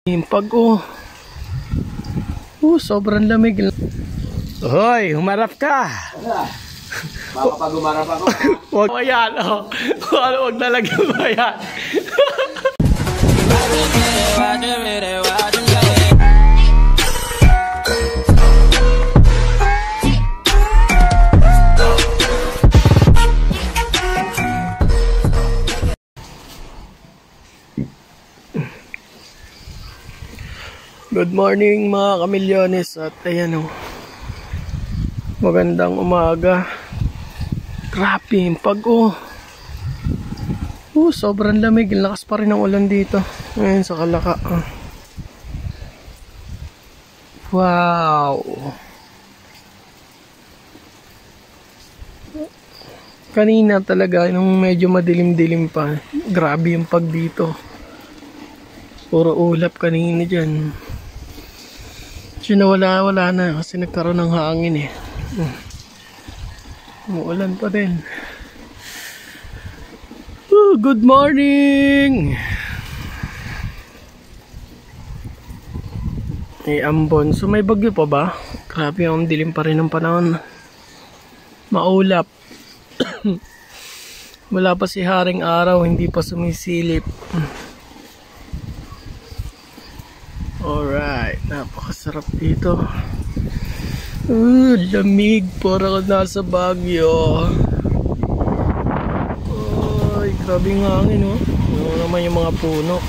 Pag sobrang lamig. Hoy, humarap ka. Baka pag umarap ako. Huwag mo yan, huwag nalagyan mo yan. Good morning mga kamilyones at ayan magandang umaga. Grabe yung pag sobrang lamig, lakas pa rin ang ulan dito ngayon sa Kalaka. Wow, kanina talaga nung medyo madilim-dilim pa, grabe yung pag dito, puro ulap kanina dyan. Wala na kasi nagkaroon ng hangin umuulan pa din. Good morning. Ambon, so may bagyo pa ba? Grabe, ang dilim pa rin ng panahon, maulap. Wala pa si haring araw, hindi pa sumisilip. Alright, napakasarap dito. Lamig, parang nasa Baguio. Ay, grabe ng hangin Ano naman yung mga puno.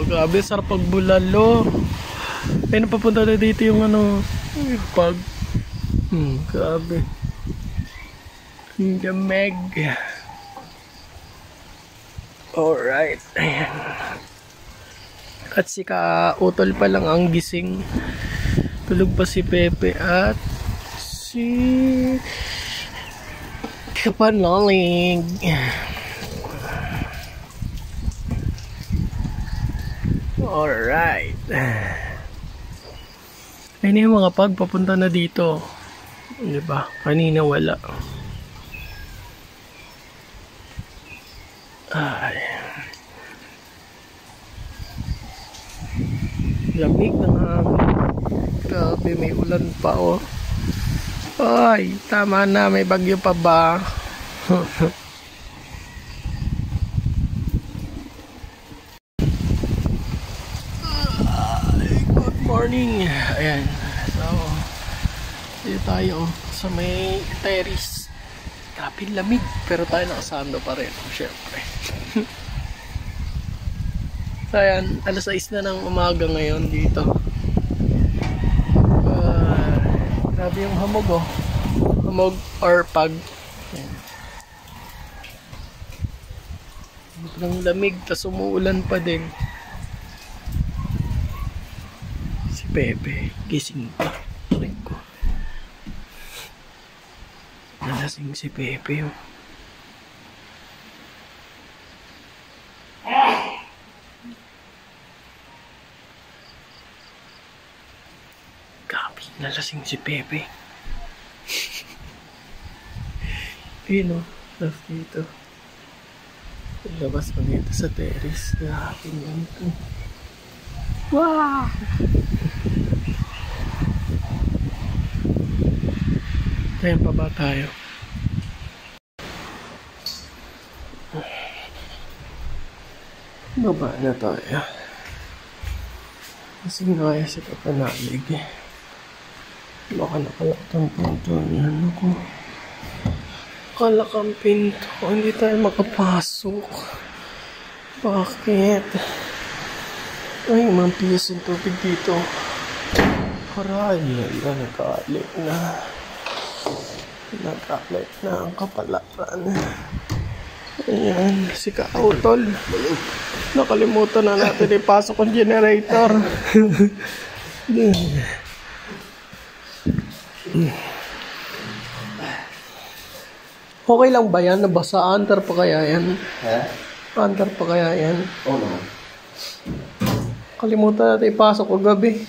Grabe, sarap pagbulalo. Ay, napapunta na dito yung pag. Grabe. Lamig. Alright, ayan. At si Ka-Utol pa lang ang gising. Tulog pa si Pepe at si Kapanalig. Alright. Ayun yung mga papunta na dito. Diba? Kanina wala. Ay. Lamig ng hangin. Grabe, may ulan pa Ay, tama na, may bagyo pa ba? Good morning. Ayan. So, dito tayo sa may terrace. Grabe lamig, pero tayo nakasando pa rin, syempre. So ayan, alas 6 na ng umaga ngayon dito. Grabe yung hamog hamog or pag. Sobrang lamig, tas umuulan pa din. Si Pepe gising pa. Nalasing si Pepe Gabi, nalasing si Pepe. Ayun left dito. Labas pa dito sa terrace. Grabe yan Wow! Ayan pa ba tayo? Baba na tayo. Kasi ngaya si Kapanalig. Baka nakalakang pinto niyan ako. Nakalakang pinto. Hindi tayo makapasok. Bakit? Ay, mampiyas yung tubig dito. Haray, nagkaalit na. Nagkaalit na ang kapalaran. Ayan, si Ka-Utol. Nakalimutan na natin ipasok ang generator. Okay lang ba yan? Nabasa? Under pa kaya yan? Under pa kaya yan? Oo naman. Kalimutan natin ipasok kagabi.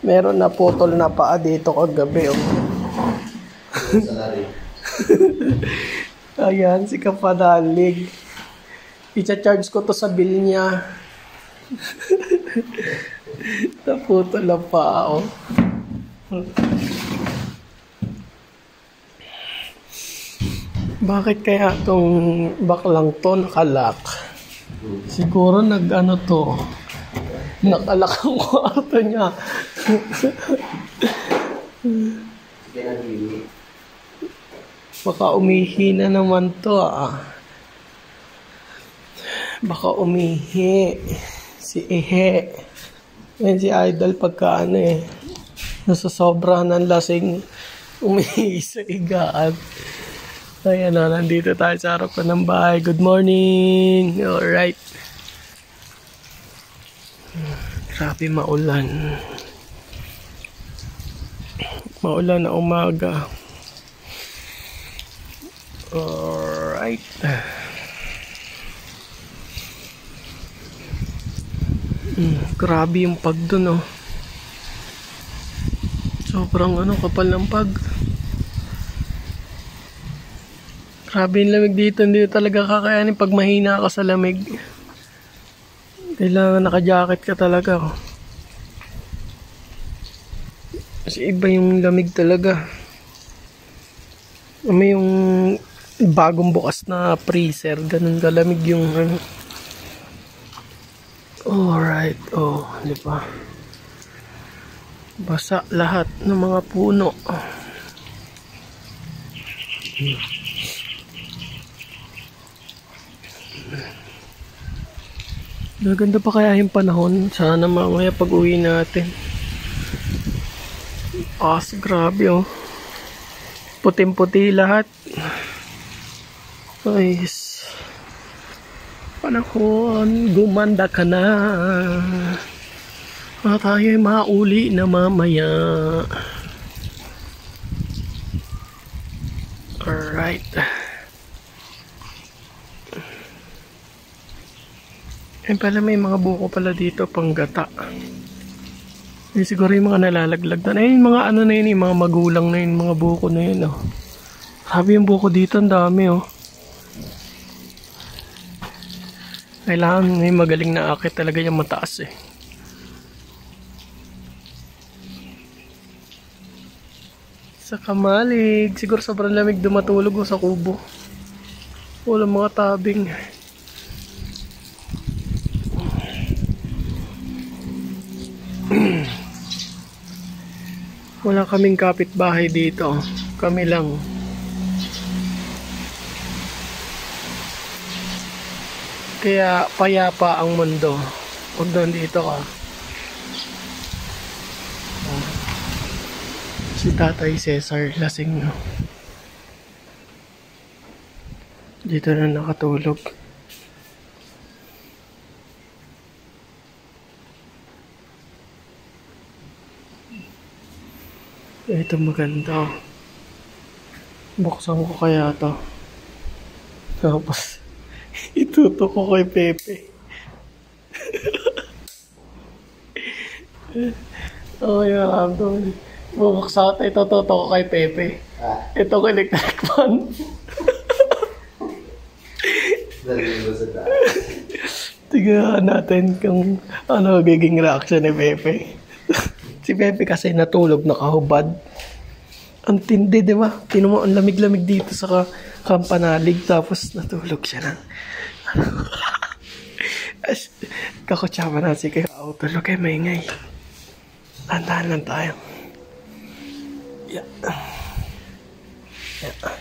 Meron na putol na paa dito kagabi, oh. Salary. Ayan, si Kapadalig. I-charge ko to sa bill niya. Naputol na paa, oh. Bakit kaya tong baklang to nakalak? Siguro nag-ano to. Nakalak ang kwarto niya. Baka umihi na naman to, ah. Baka umihi. Si Ihe. Yan si Idol pagka ano eh. Nasasobra ng lasing umihi sa higaan. Ayan na, nandito tayo sa harap ng bahay. Good morning! Alright. Grabe maulan. Maulan na umaga. Alright. Grabe yung pag dun, oh. Sobrang ano, kapal ng pag. Grabe yung lamig dito. Hindi talaga kakayanin pag mahina ka sa lamig. Kailangan naka-jacket ka talaga. Kasi iba yung lamig talaga. May yung bagong bukas na freezer. Ganun kalamig yung ano. Alright. Oh, di ba? Basa lahat ng mga puno. Maganda pa kaya yung panahon. Sana mamaya pag uwi natin. Grabe, oh. Puting-puti lahat. Guys. Panahon, gumanda ka na. Tayo'y mauli na mamaya. Alright. Ayun pala, may mga buko pala dito pang gata. Siguro yung mga nalalaglag na. Ayun, mga ano na yun, yung mga magulang na yun, mga buko na yun, oh. Sabi yung buko dito, ang dami, oh. Kailangan may magaling na akit talaga yung mataas, eh. Sa Kamalig, siguro sobrang lamig dumatulog, oh, sa kubo. Walang mga tabing. Wala kaming kapitbahay dito. Kami lang. Kaya payapa ang mundo. Huwag nandito ka. Si Tatay Cesar lasing, no? Dito na nakatulog. Ito maganda. Buksan ko kaya to. Tapos itutok ko kay Pepe. Oh, yeah, bubuksan ko, itutok ko kay Pepe. Ito ko electric fan. Tignan natin kung ano magiging reaction ni Pepe. Si Pepe kasi natulog, nakahubad. Ang tindi, di ba? Tinan mo, ang lamig-lamig dito sa Kampanalig. Tapos natulog siya na. Kakutsama na si Kaya tulog kayo maingay. Andahan lang tayo. Yeah. Yeah.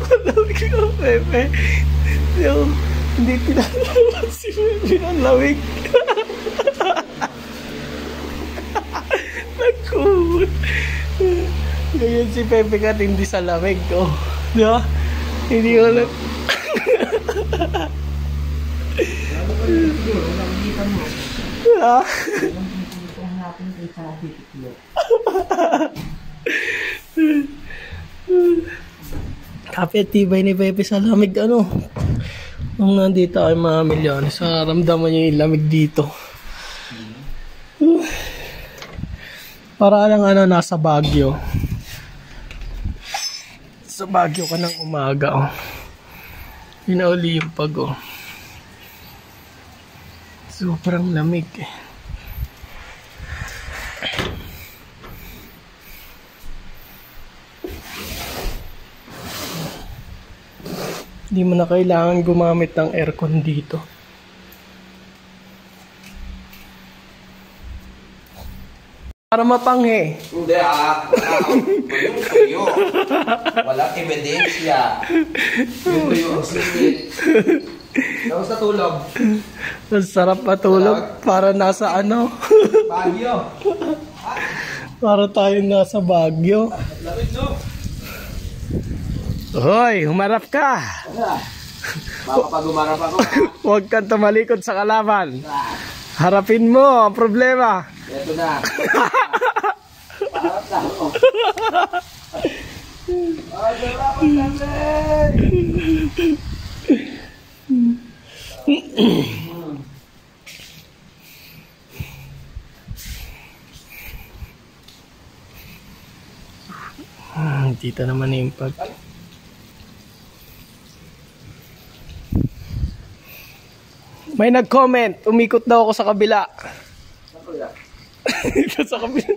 Malamig ka, Pepe. Yung, hindi pinalabas si Pepe ng lamig. Nagkumot. Ngayon si Pepe ka hindi sa lamig ko. Di ba? Hindi ko lang. Ha? Kapit tibay ni Pepe sa lamig ano. Nung nandito ay mga milyon, sa ramdaman niyo yung lamig dito. Para lang ano nasa Baguio. Sa Baguio ka ng umaga oh. Hinauli yung pag oh. Sobrang lamig eh. Hindi mo na kailangan gumamit ng aircon dito. Para mapanghe. Hindi tuyo. Walang ebidensya. Yung tuyo ang singit. Tapos natulog. Ang sarap matulog. Para nasa ano? Baguio. Para tayo nasa Baguio. Lamig no? Hoy, humarap ka. Baka pag umarap ako. Huwag kang tumalikod sa kalaban. Harapin mo ang problema. Ito na. Parang na ako. Sarap ang lamig. Dito naman yung pag... May nag-comment, umikot daw ako sa kabila. Dito sa kabila.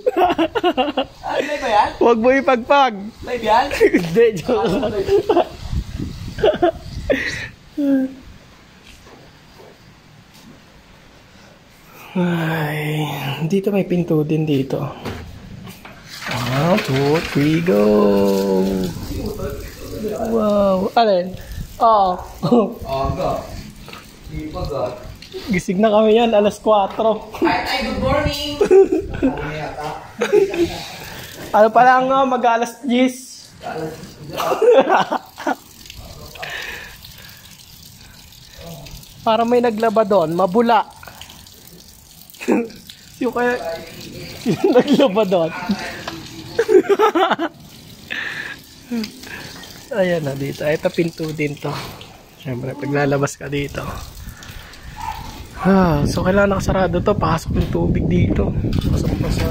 Live ba yan? Huwag mo ipagpag. Live yan? Hindi, joke lang. Ay, dito may pinto din dito. 1, 2, 3, go! Wow! Alin? Oo. Aga. Sipag ah. Gising na kami yan, alas 4. Ay, good morning! Ano pa lang mag-alas 10. Para may naglaba doon, mabula. Yung kaya... Yung naglaba doon. Ayan na dito. Ito pinto din to. Siyempre, paglalabas ka dito. So, kailangan nakasarado to. Pasok yung tubig dito. Pasok pa sa...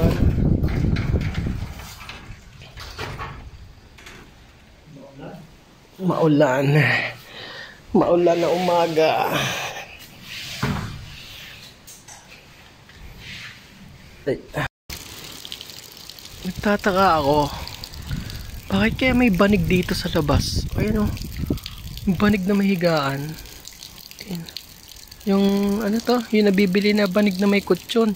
Maulan. Maulan na umaga. Nagtataka ako. Bakit kaya may banig dito sa labas? Ayun o. Yung banig na mahigaan. Ayun. Yung ano to? Yung nabibili na banig na may kutsyon.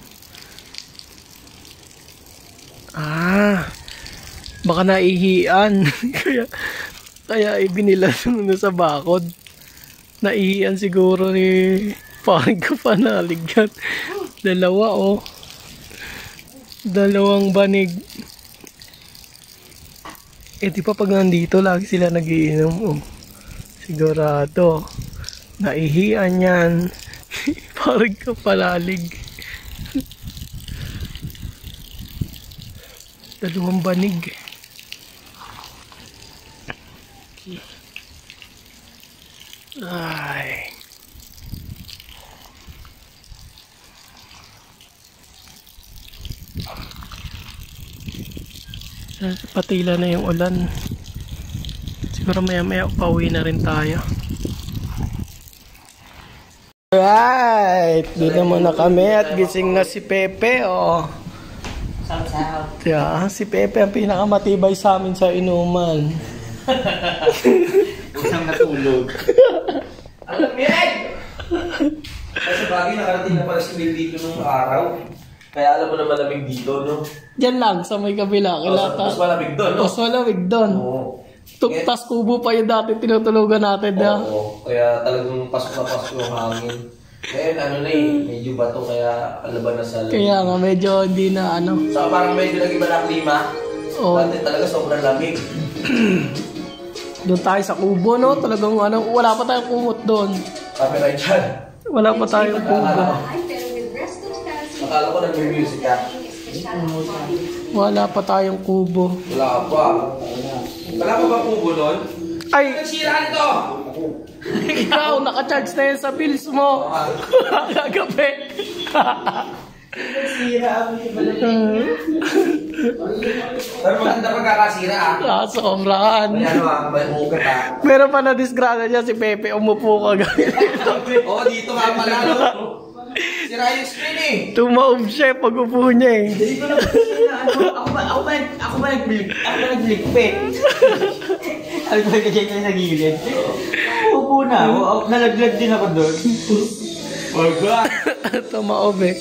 Baka naihian. kaya ibinila na sa bakod. Naihian siguro ni parang kapanaligyan. Dalawa oh. Dalawang banig. Di pa pag nandito lagi sila nagiinom oh. Sigurado naihian yan. Parang kapalalig. Dalawang banig. Ay. Patila na yung ulan. Siguro maya maya pauwi na rin tayo. Alright, dito muna kami at gising na si Pepe oh. Yeah, si Pepe ang pinakamatibay sa amin sa inuman. Usang natulog. Alam yan! Kasi bagay nakarating na pala si Will dito nung araw. Kaya alam mo na malamig dito, no? Diyan lang, sa may kabila. Mas malamig doon, no? Mas malamig doon. Oo. Tas kubo pa yung dati tinutulugan natin na. Oo. Kaya talagang pasok na pasok yung hangin. Ngayon, ano na eh, medyo bato, kaya alaban na sa lamig. Kaya nga, medyo hindi na ano. So, parang medyo nag-iba na klima. Oo. Dati talaga sobrang lamig. Doon tayo sa kubo, no? Talagang ano, wala pa tayong kumot doon. Copyright dyan. Wala pa tayong kubo. Akala ko nag-music ka. Wala pa tayong kubo. Wala pa. Wala pa ba kubo nun? Ay! Nagsira nito! Ikaw, naka-charge na yan sa bills mo. Kagabi. Pero maganda pagkakasira ah. Sobrahan. May ano ah, may ugat ah. Meron pa na disgrasya niya si Pepe, umupo kagabi. Oo, dito nga pala no. Sira yung screen eh. Tumaob siya pag upo niya eh. Dito na ako ba nagligpit? Ako ba nagligpit sa gilid? Upo na ako, nalaglag din ako doon. Wala. Tumaob eh.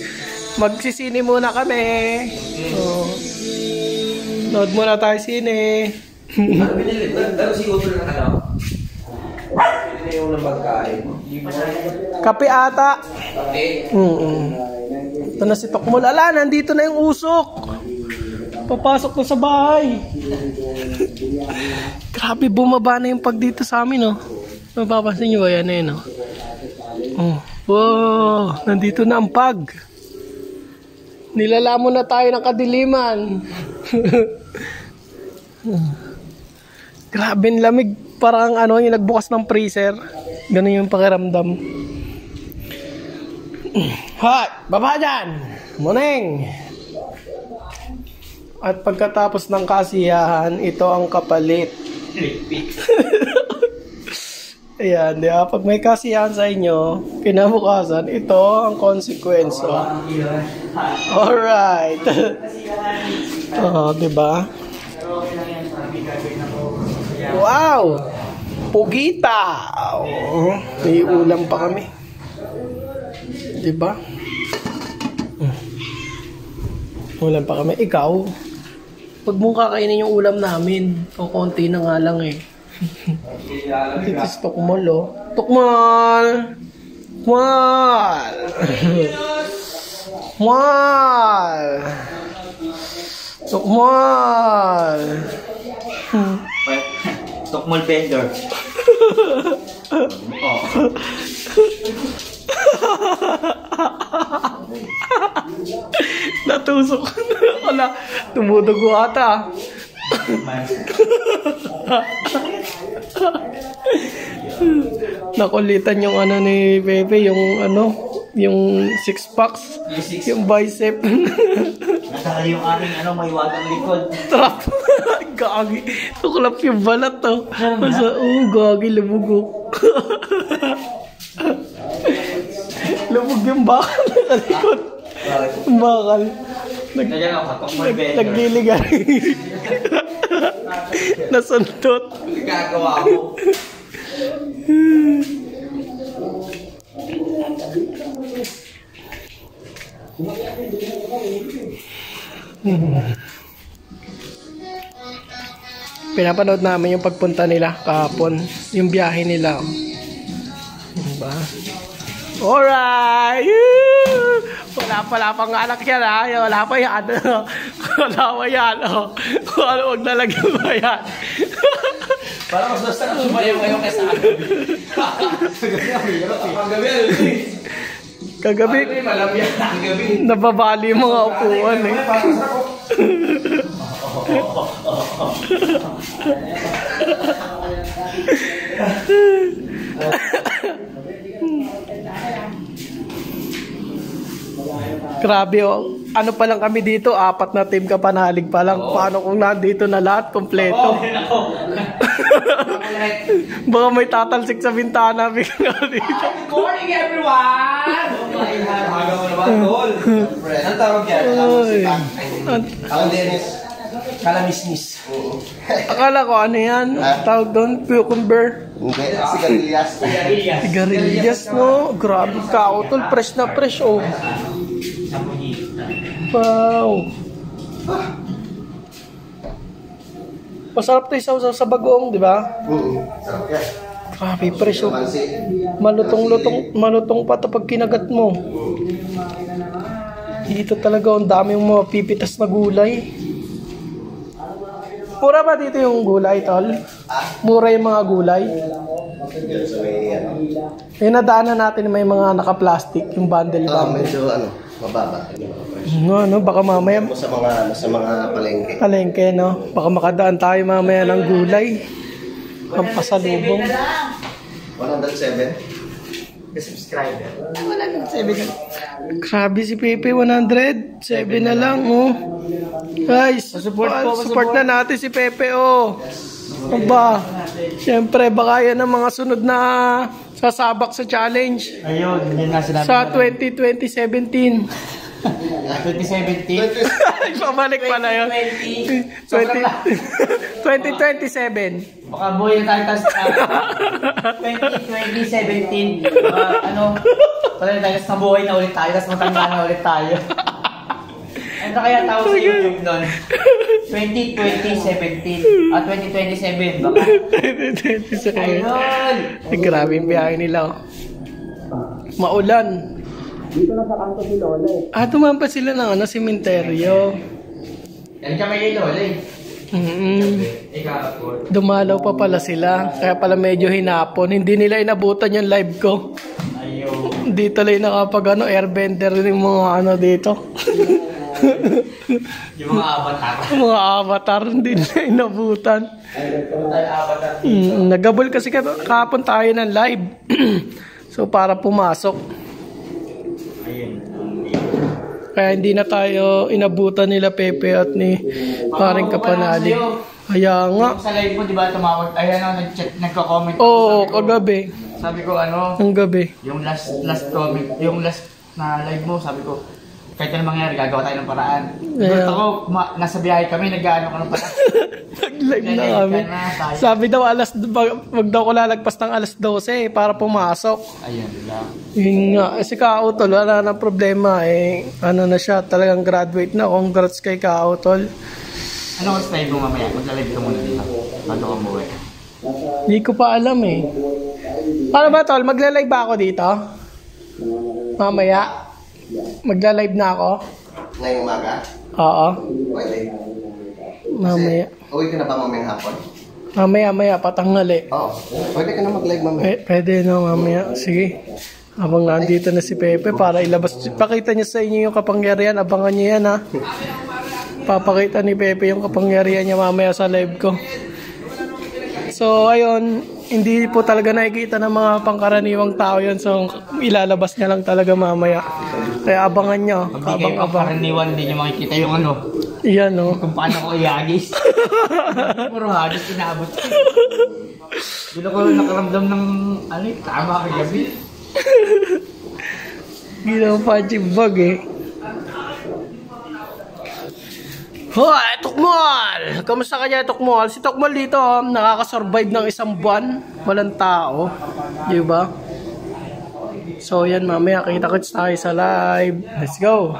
Magsisini muna kami. Oh. Nood muna tayo sine. Ano binili? Pero si Uto ng ano? Binili yung ng pagkain. Kape ata. Kape? Ito na si Tokmol. Ala, nandito na yung usok. Papasok na sa bahay. Grabe, bumaba na yung pag dito sa amin, oh. Mapapansin nyo ba yan eh, no? Oh. Wow, nandito na ang pag. Nilalamon na tayo ng kadiliman. Grabe ang lamig. Parang ano, yung nagbukas ng freezer. Ganun yung pakiramdam. Hot! Baba dyan! Morning! At pagkatapos ng kasiyahan, ito ang kapalit. Ayan, di ba? Pag may kasiyahan sa inyo, kinabukasan, ito ang konsekwensya. Alright. Oh, di ba? Wow! Pugita! Oh, may ulam pa kami. Di ba? Ulam pa kami. Ikaw, pag mong kakainin yung ulam namin, o konti na nga lang eh. Dito sa Tokmol, oh. Tokmol! Tokmol! Tokmol! Tokmol! Tokmol vendor. Natusok. Wala. Tumudugo ata. Nakulitan yung ano ni Pepe, yung ano, yung 6 packs, yung bicep. Natali yung aming ano, may wagang likod. Trap. Gagi. Tuklap yung balat to. Masa, gagi, lumugok. Lumug yung bakal na likod. Yung bakal. Nagliligay. Nasundot. Gagawa mo. Pinapanood namin yung pagpunta nila kahapon, yung biyahe nila. Diba? Alright! Wala pang anak yan ha. Wala pa yan. Wala pa yan. Huwag nalagyan pa yan. Parang mas basta na sumayaw ngayon kaysa kagabi. Kagabi, nababali yung mga upuan eh. Grabe oh. Ano pa lang kami dito, 4 na team kapanalig pa lang. Paano kung nandito na lahat, kompleto? Baka may tatalsik sa bintana bigla dito. Good morning everyone! Maga mo naman, Tol. Anong tawag yan? Ako Dennis. Kalamisnis. Akala ko ano yan? Tawag doon, cucumber. Hindi, sigarilyas. Sigarilyas no? Grabe ka, tol. Fresh na fresh oh. Wow. Masarap to isaw sa bagoong, di ba? Sarap yan. Grabe, presyo. Pansi. Malutong pa ito pag kinagat mo. Dito talaga, ang dami yung mga pipitas na gulay. Mura ba dito yung gulay, tol? Mura yung mga gulay? Yan sa may ano. Yung nadaanan natin may mga naka-plastic, yung bundle. Medyo mababa. No, baka mamaya Sa mga palengke. palengke, no? Baka makadaan tayo mamaya ng gulay. Ang pasalubong. 107? Subscriber. Wala nang 7. Grabe si Pepe, 100. 7 na lang, oh. Guys, support na natin si Pepe, oh. Aba, syempre, baka yan ang mga sunod na sasabak sa challenge. Ayun, yun nga sinabi. Sa 2017. 2017. Pabalik pala yun. 2027. Baka buhay na tayo 2017. Pala tayo sa buhay na ulit tayo, tapos matanda na ulit tayo. Ano kaya tawag sa YouTube nun? 2017 at 2027 baka. 2027. Ayun! Grabe yung biyahe nila, oh. Maulan. Dito na sa kanto si Lola, eh. Tumampas sila ng sementeryo. Yan kami kay Lola, eh. Dumalaw pa pala sila. Kaya pala medyo hinapon. Hindi nila inabutan yung live ko. Ayun. Dito lang nakapag airbender yung mga dito. Yung mga avatar. Mga avatar, hindi nila inabutan. Avatar. Nagabol kasi kahapon tayo ng live. So para pumasok. Kaya hindi na tayo inabutan nila Pepe at ni paring Kapanali. Kaya nga. Sa live mo, di ba tumawag? Ayan, nag-chat, nagko-comment. Oo, kagabi. Sabi ko, ang gabi. yung last comment, yung last na live mo, sabi ko, kahit anong mangyari, gagawa tayo ng paraan. Yeah. Gusto ko, nasa biyahe kami, nag-ano ka ng paraan. Nag-live na kami. Sabi daw, wag daw ko lalagpas ng alas 12 para pumasok. Ayun lang. Yun nga. Si Kautol, wala na problema. Ano na siya, talagang graduate na. Congrats kay Kautol. Ano ang live mo mamaya? Magla-live ka muna dito. Bago ka umuwi. Hindi ko pa alam eh. Paano ba, Tol? Magla-live ba ako dito? Mamaya? Magla-live na ako? Ngayong umaga? Oo. Pwede. Mamaya. Uwi ka na ba mamayang hapon? Mamaya, patanghali. Oo. Pwede ka na mag-live mamaya. Pwede no, mamaya. Sige. Habang nandito na si Pepe para ilabas. Pakita niya sa inyo yung kapangyarihan. Abangan niyo yan, ha. Papakita ni Pepe yung kapangyarihan niya mamaya sa live ko. So, ayun. Hindi po talaga nakikita ng mga pangkaraniwang tao yun. So, ilalabas niya lang talaga mamaya. Kaya abangan nyo. Pag di kayo pangkaraniwan, hindi nyo makikita yung Iyan, no. kung paano ko i-agis. Puro hagis inaabot. Doon ako nakaramdam ng, tama kagabi. Ginawa punching bag, eh. Hoy, Tukmol! Kamusta ka dyan, Tukmol? Si Tukmol dito, nakakasurvive ng isang buwan. Walang tao. Di ba? So, yan, mamaya. Kita-kits tayo sa live. Let's go!